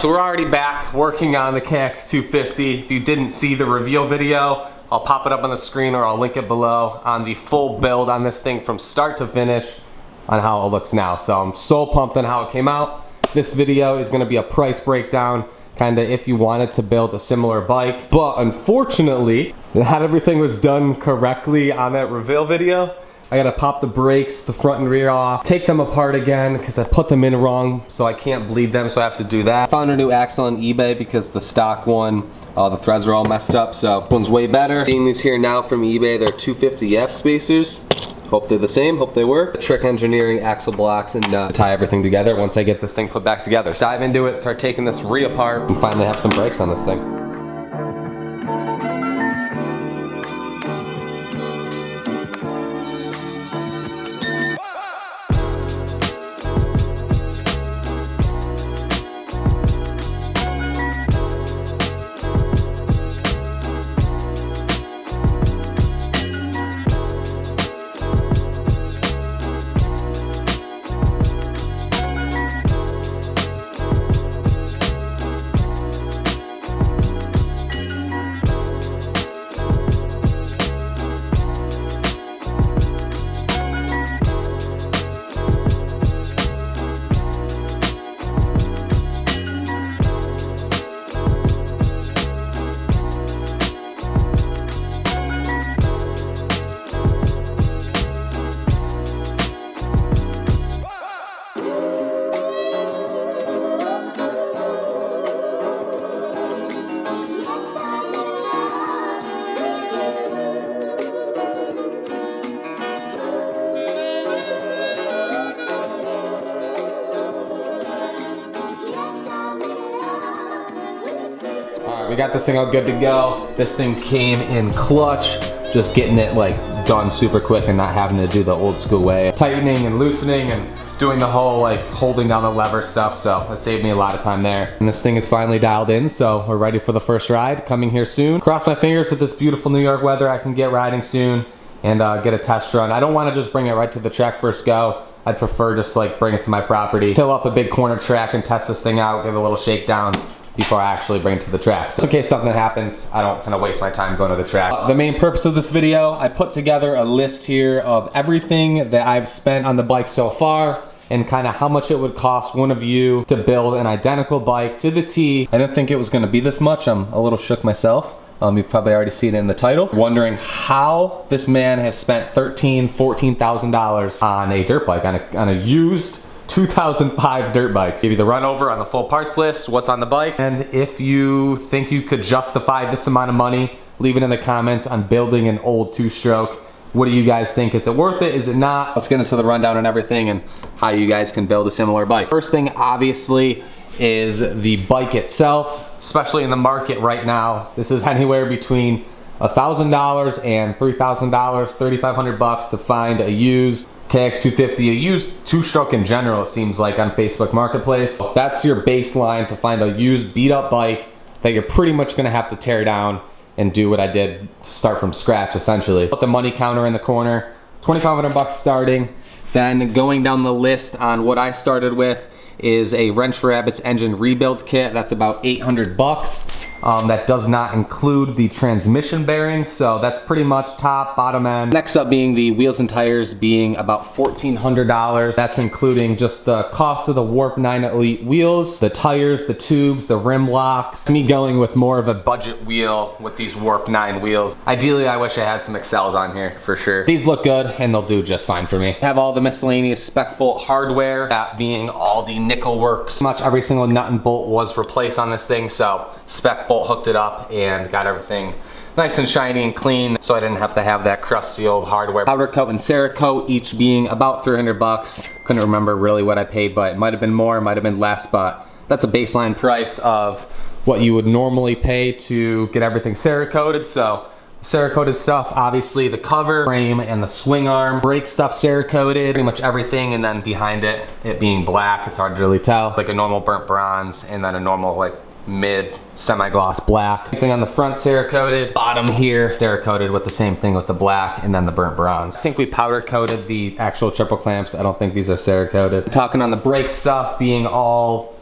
So we're already back working on the KX250. If you didn't see the reveal video, I'll pop it up on the screen or I'll link it below on the full build on this thing from start to finish on how it looks now. So I'm so pumped on how it came out. This video is gonna be a price breakdown, kind of if you wanted to build a similar bike. But unfortunately, not everything was done correctly on that reveal video. I gotta pop the brakes, the front and rear off, take them apart again because I put them in wrong, so I can't bleed them, so I have to do that. I found a new axle on eBay because the stock one, the threads are all messed up, so this one's way better. Seeing these here now from eBay, they're 250F spacers. Hope they're the same, hope they work. Trick engineering axle blocks and tie everything together once I get this thing put back together. So dive into it, start taking this reapart, and finally have some brakes on this thing. We got this thing all good to go. This thing came in clutch, just getting it like done super quick and not having to do the old school way. Tightening and loosening and doing the whole like holding down the lever stuff, so it saved me a lot of time there. And this thing is finally dialed in, so we're ready for the first ride, coming here soon. Cross my fingers with this beautiful New York weather I can get riding soon and get a test run. I don't want to just bring it right to the track first go. I'd prefer just like bring it to my property, till up a big corner track and test this thing out, give it a little shakedown before I actually bring it to the track. So in case something happens, I don't kind of waste my time going to the track. The main purpose of this video, I put together a list here of everything that I've spent on the bike so far and kind of how much it would cost one of you to build an identical bike to the T. I didn't think it was gonna be this much. I'm a little shook myself. You've probably already seen it in the title. Wondering how this man has spent $13,000, $14,000 on a dirt bike, on a used 2005 dirt bikes. Give you the run over on the full parts list, what's on the bike, and if you think you could justify this amount of money, leave it in the comments on building an old two-stroke. What do you guys think? Is it worth it? Is it not? Let's get into the rundown and everything and how you guys can build a similar bike. First thing, obviously, is the bike itself, especially in the market right now. This is anywhere between $1,000 and $3,000, 3,500 bucks to find a used KX250, a used two-stroke in general, it seems like, on Facebook Marketplace. That's your baseline to find a used beat-up bike that you're pretty much gonna have to tear down and do what I did to start from scratch, essentially. Put the money counter in the corner, 2,500 bucks starting. Then going down the list on what I started with is a Wrench Rabbit's engine rebuild kit. That's about 800 bucks. That does not include the transmission bearings, so that's pretty much top, bottom end. Next up being the wheels and tires, being about $1,400. That's including just the cost of the Warp 9 Elite wheels, the tires, the tubes, the rim locks. Me going with more of a budget wheel with these Warp 9 wheels. Ideally, I wish I had some Excels on here for sure. These look good and they'll do just fine for me. Have all the miscellaneous spec bolt hardware, that being all the nickel works. Pretty much every single nut and bolt was replaced on this thing, so spec bolt hooked it up and got everything nice and shiny and clean, so I didn't have to have that crusty old hardware. Powder coat and CEREKOTE, each being about 300 bucks. Couldn't remember really what I paid, but it might have been more, it might have been less, but that's a baseline price of what you would normally pay to get everything CEREKOTED. So CEREKOTED stuff, obviously the cover, frame, and the swing arm. Brake stuff CEREKOTED, pretty much everything, and then behind it, it being black, it's hard to really tell. Like a normal burnt bronze, and then a normal like mid semi-gloss black. Thing on the front CEREKOTED, bottom here CEREKOTED with the same thing with the black and then the burnt bronze. I think we powder coated the actual triple clamps. I don't think these are CEREKOTED. Talking on the brake stuff being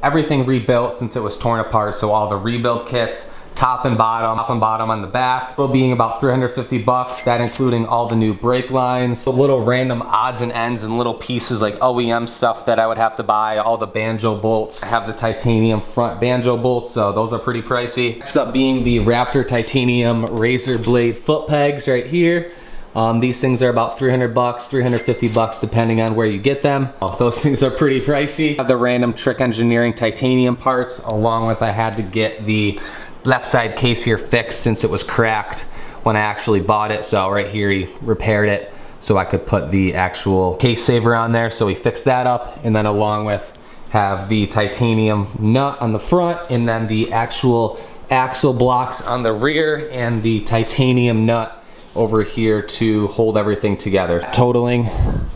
everything rebuilt since it was torn apart, so all the rebuild kits, top and bottom on the back, total being about 350 bucks, that including all the new brake lines, the little random odds and ends and little pieces like OEM stuff that I would have to buy, all the banjo bolts. I have the titanium front banjo bolts, so those are pretty pricey. Next up being the Raptor titanium razor blade foot pegs right here. These things are about 300 bucks, 350 bucks depending on where you get them. Those things are pretty pricey. I have the random Trick Engineering titanium parts, along with I had to get the left side case here fixed since it was cracked when I actually bought it. So right here he repaired it so I could put the actual case saver on there. So we fixed that up, and then along with have the titanium nut on the front and then the actual axle blocks on the rear and the titanium nut over here to hold everything together, totaling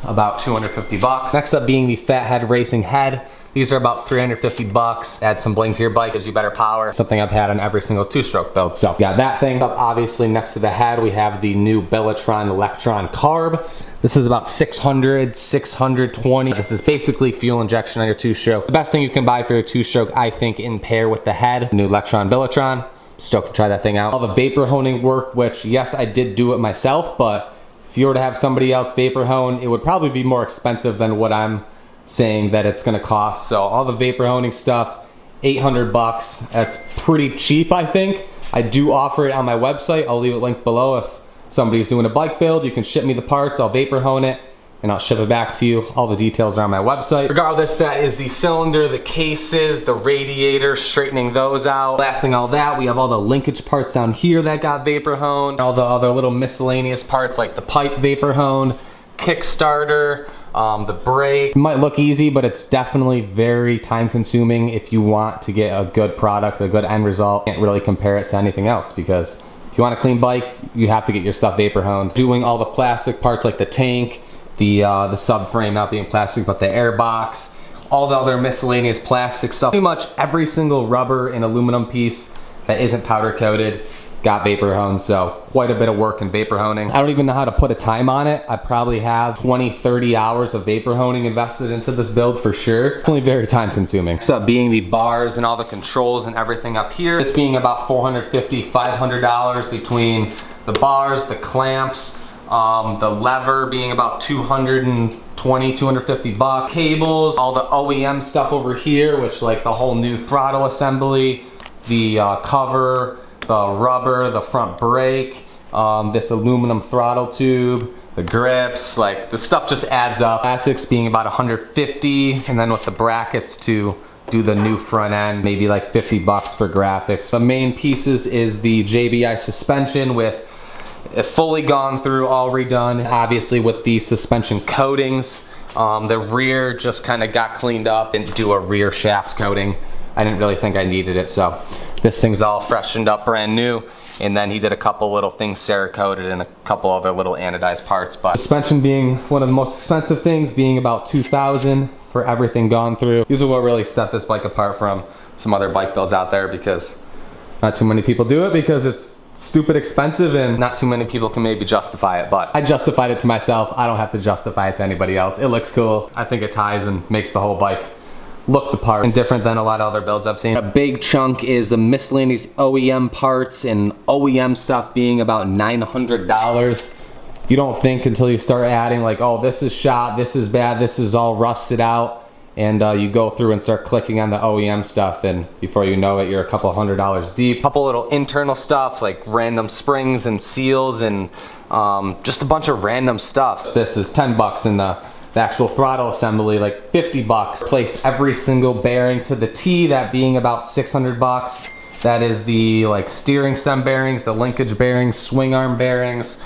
about 250 bucks. Next up being the Fathead Racing head. These are about 350 bucks. Add some bling to your bike, gives you better power. Something I've had on every single two-stroke build. So got that thing. Up obviously next to the head, we have the new Bellatron Electron Carb. This is about 600, 620. This is basically fuel injection on your two-stroke. The best thing you can buy for your two-stroke, I think, in pair with the head. New Electron Bellatron. Stoked to try that thing out. All the vapor honing work, which yes, I did do it myself, but if you were to have somebody else vapor hone, it would probably be more expensive than what I'm saying that it's gonna cost. So all the vapor honing stuff, 800 bucks. That's pretty cheap, I think. I do offer it on my website. I'll leave it linked below. If somebody's doing a bike build, you can ship me the parts, I'll vapor hone it, and I'll ship it back to you. All the details are on my website. Regardless, that is the cylinder, the cases, the radiator, straightening those out. Lasting all that, we have all the linkage parts down here that got vapor honed, all the other little miscellaneous parts like the pipe vapor hone, Kickstarter, the brake. It might look easy, but it's definitely very time consuming if you want to get a good product, a good end result. Can't really compare it to anything else, because if you want a clean bike, you have to get your stuff vapor honed. Doing all the plastic parts like the tank, the subframe not being plastic, but the air box, all the other miscellaneous plastic stuff. Pretty much every single rubber and aluminum piece that isn't powder coated got vapor honed, so quite a bit of work in vapor honing. I don't even know how to put a time on it. I probably have 20, 30 hours of vapor honing invested into this build for sure. Definitely very time consuming. So being the bars and all the controls and everything up here, this being about $450, $500 between the bars, the clamps, the lever being about 220, 250 bucks, cables, all the OEM stuff over here, which like the whole new throttle assembly, the cover, the rubber, the front brake, this aluminum throttle tube, the grips, like the stuff just adds up. Plastics being about 150, and then with the brackets to do the new front end, maybe like 50 bucks for graphics. The main pieces is the JBI suspension with it fully gone through, all redone. Obviously with the suspension coatings, the rear just kind of got cleaned up. Didn't do a rear shaft coating. I didn't really think I needed it, so this thing's all freshened up, brand new. And then he did a couple little things CEREKOTED and a couple other little anodized parts. But suspension being one of the most expensive things, being about $2,000 for everything gone through. These are what really set this bike apart from some other bike builds out there, because not too many people do it because it's stupid expensive and not too many people can maybe justify it, but I justified it to myself. I don't have to justify it to anybody else. It looks cool. I think it ties and makes the whole bike look the part, and different than a lot of other builds I've seen. A big chunk is the miscellaneous OEM parts, and OEM stuff being about $900. You don't think until you start adding like, oh, this is shot, this is bad, this is all rusted out, and you go through and start clicking on the OEM stuff, and before you know it, you're a couple $100 deep. Couple little internal stuff like random springs and seals and just a bunch of random stuff. This is 10 bucks in the actual throttle assembly, like 50 bucks. Replace every single bearing to the T, that being about 600 bucks. That is the like steering stem bearings, the linkage bearings, swing arm bearings,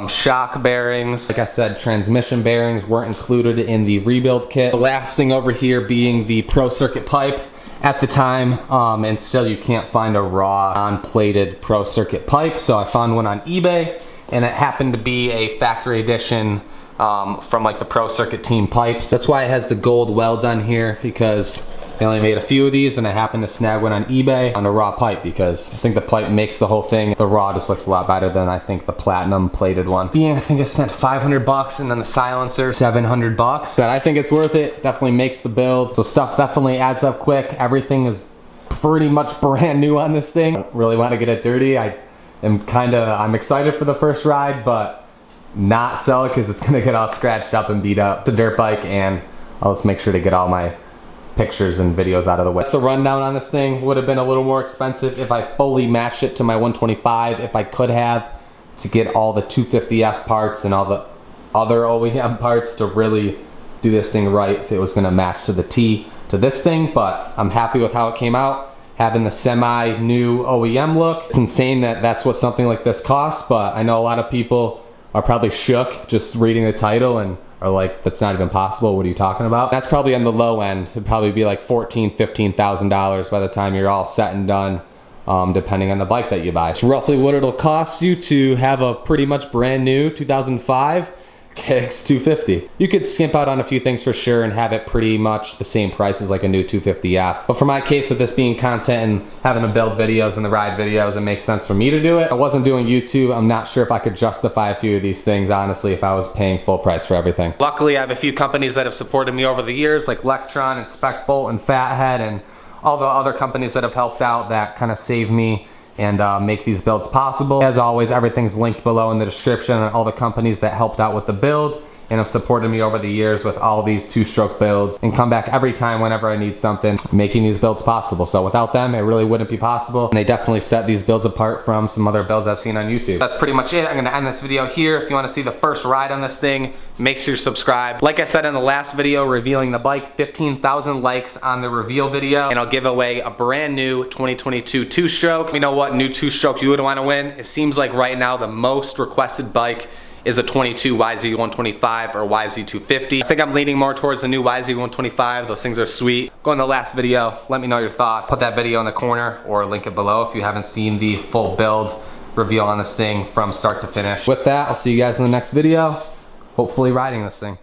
shock bearings. Like I said, transmission bearings weren't included in the rebuild kit. The last thing over here being the Pro Circuit pipe. At the time, and still you can't find a raw non-plated Pro Circuit pipe, so I found one on eBay, and it happened to be a factory edition from like the Pro Circuit team pipes. That's why it has the gold welds on here, because They only made a few of these, and I happened to snag one on eBay on a raw pipe because I think the pipe makes the whole thing. The raw just looks a lot better than I think the platinum plated one. I think I spent 500 bucks, and then the silencer 700 bucks. But I think it's worth it. Definitely makes the build. So stuff definitely adds up quick. Everything is pretty much brand new on this thing. I don't really want to get it dirty. I'm excited for the first ride, but not sell it because it's gonna get all scratched up and beat up. It's a dirt bike, and I'll just make sure to get all my pictures and videos out of the way. That's the rundown on this thing. Would have been a little more expensive if I fully matched it to my 125, if I could have, to get all the 250F parts and all the other OEM parts to really do this thing right, if it was gonna match to the T to this thing. But I'm happy with how it came out, having the semi-new OEM look. It's insane that that's what something like this costs, but I know a lot of people are probably shook just reading the title and are like, that's not even possible, what are you talking about? That's probably on the low end. It'd probably be like $14,000, $15,000 by the time you're all set and done, depending on the bike that you buy. It's roughly what it'll cost you to have a pretty much brand new 2005 KX250. You could skimp out on a few things for sure and have it pretty much the same price as like a new 250F. But for my case, with this being content and having to build videos and the ride videos, it makes sense for me to do it. I wasn't doing YouTube. I'm not sure if I could justify a few of these things, honestly, if I was paying full price for everything. Luckily, I have a few companies that have supported me over the years, like Electron and Spec Bolt and Fathead and all the other companies that have helped out that kind of save me and make these builds possible. As always, everything's linked below in the description on all the companies that helped out with the build and have supported me over the years with all these two-stroke builds and come back every time whenever I need something, making these builds possible. So without them, it really wouldn't be possible. And they definitely set these builds apart from some other builds I've seen on YouTube. That's pretty much it. I'm gonna end this video here. If you wanna see the first ride on this thing, make sure you subscribe. Like I said in the last video revealing the bike, 15,000 likes on the reveal video, and I'll give away a brand new 2022 two-stroke. You know what new two-stroke you would wanna win? It seems like right now the most requested bike is a 22 YZ125 or YZ250. I think I'm leaning more towards the new YZ125. Those things are sweet. Go in the last video, let me know your thoughts. Put that video in the corner or link it below if you haven't seen the full build reveal on this thing from start to finish. With that, I'll see you guys in the next video, hopefully riding this thing.